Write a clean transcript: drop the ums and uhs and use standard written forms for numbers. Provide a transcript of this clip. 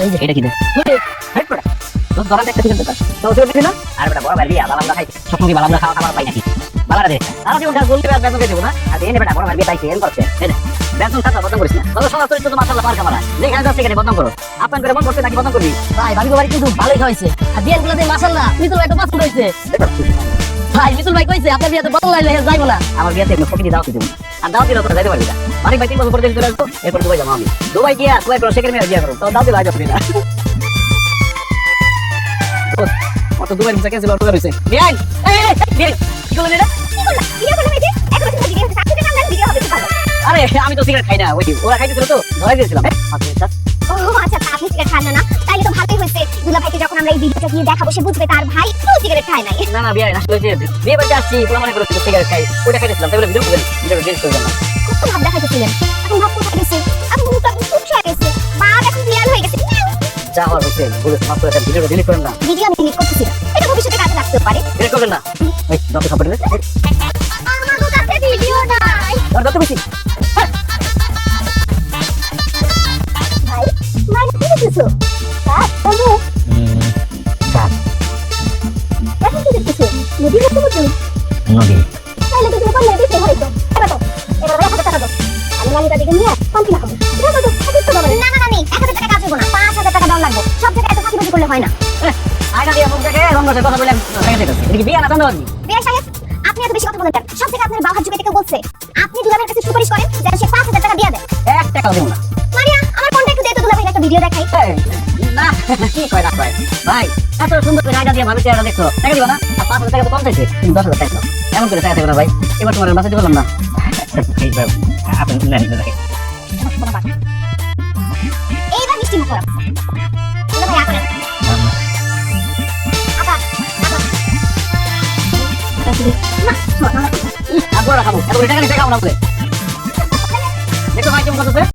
এই যে এটা কি হেড পড়া তো দোকান দেখতে ঠিক আছে তো ওই দিন আর বড় বড় ভাই বালা আমরা খাই সবসময় বালা আমরা খাওয়া পাই নাকি বালা দে আর জীবন কাজ বলতে বেতন দেব না আর এনে বেটা বড় ভাই তাই তেল করছে এই না বেতন খাতা বদন করিস না তো সব চরিত্র তো মাশাআল্লাহ পার কামারা যেখানে যাচ্ছে সেখানে বদন করো আপন করে মন করতে নাকি বদন করবি ভাই ভাবি বাড়ি কিন্তু ভালোই খাইছে আর বিয়ান গুলো দিয়ে মাশাআল্লাহ মিতুল ভাই তো পছন্দ হইছে ভাই মিতুল ভাই কইছে আপনার বিয়াতে বদল লাইলে যাইবো না আমার বিয়াতে একটু ফকিনি দাও দিবেন আর দাও দিলে তো যাইতে পারবি না অনেক ভাই 3 বছর পরে চলে আসবো এরপর দুবাই যাবো আমি দুবাই গিয়া দুবাই করে সেকেন্ড মেয়ে বিয়া করব তো দাও দিলে আজ আপনি না কত দুবাই মিশা ক্যান্সেল অর্ডার হইছে বিয়াই বিয়াই কি করলে এটা ভিডিও করলাম এই যে এখন ভিডিও হচ্ছে আপনি নাম ভিডিও হবে ভালো আরে আমি তো সিগারেট খাই না ওই ওরা খাইতেছিল তো ধরে দিয়েছিলাম আচ্ছা ও আচ্ছা আপনি সিগারেট খান না তাইলে তো ভালোই হয়েছে দুলা ভাইকে যখন আমরা এই ভিডিওটা দিয়ে দেখাবো সে বুঝবে তার ভাই তো সিগারেট খায় নাই না না বিয়াই আসলে যে বিয়ে বাড়িতে আসছি পুরো মনে করে সিগারেট খাই ওটা খাইতেছিলাম তাহলে ভিডিও করে ভিডিও ডিলিট করে দিলাম কত ভাব দেখাইতেছিলেন এখন ভাব কোথায় গেছে এখন মুখটা খুব ছেড়ে গেছে বাপ এখন বিয়ান হয়ে গেছে যা হওয়ার হচ্ছে বলে মাফ করে দেন ভিডিও ডিলিট করেন না ভিডিও আমি ডিলিট করতেছি না এটা ভবিষ্যতে কাজে লাগতে পারে ডিলিট করবেন না এই দতে খাবার দে আমার কাছে ভিডিও নাই আর দতে বেশি ভাই মানে কি দেখছো হ্যাঁ বন্ধু স্যার এখন কি দেখছো নদী দেখতে পাচ্ছো নদী তাইলে তো তুমি কোন নদীতে হইতো এবার তো এবার 1000 টাকা দাও আমি নানিটা দিকে নিয়ে পান্তি লাগাবো দাও দাও হাতে তো বাবা না না না 1000 টাকা কাজ হবে না 5000 টাকা দাও লাগবে সব জায়গায় এত ফাঁকিবাজি করলে হয় না আয়না দিয়ে মুখ দেখে রং বসে কথা বলে রেখে দিতেছে এদিকে বিয়ে না চান্দাবাজি বিয়ে সাহেব আপনি এত বেশি কথা বলেন কেন সব জায়গায় আপনার বাবা যুগে থেকে বলছে আপনি দুলাভাইয়ের কাছে সুপারিশ করেন যেন সে 5000 টাকা দিয়ে দেয় 1 টাকাও দেব না মারিয়া আমার ফোনটা একটু দে তো দুলাভাইয়ের একটা ভিডিও দেখাই না কি কয় না কয় ভাই এত সুন্দর করে আয়না দিয়ে ভাবি চেহারা দেখছো টাকা দিবা না আর 5000 টাকা তো কম চাইছে তুমি 10000 টাকা দাও এমন করে টাকা দেবে না ভাই এবার তোমার বাসাতে বললাম না এই ভাই আপনি নেন দেখেন এইবার মিষ্টি মুখ করা দুলাভাই আপনি আপা আবার খাবো এত টাকা নিয়ে খাবো না বলে দেখো ভাই কেমন করতেছে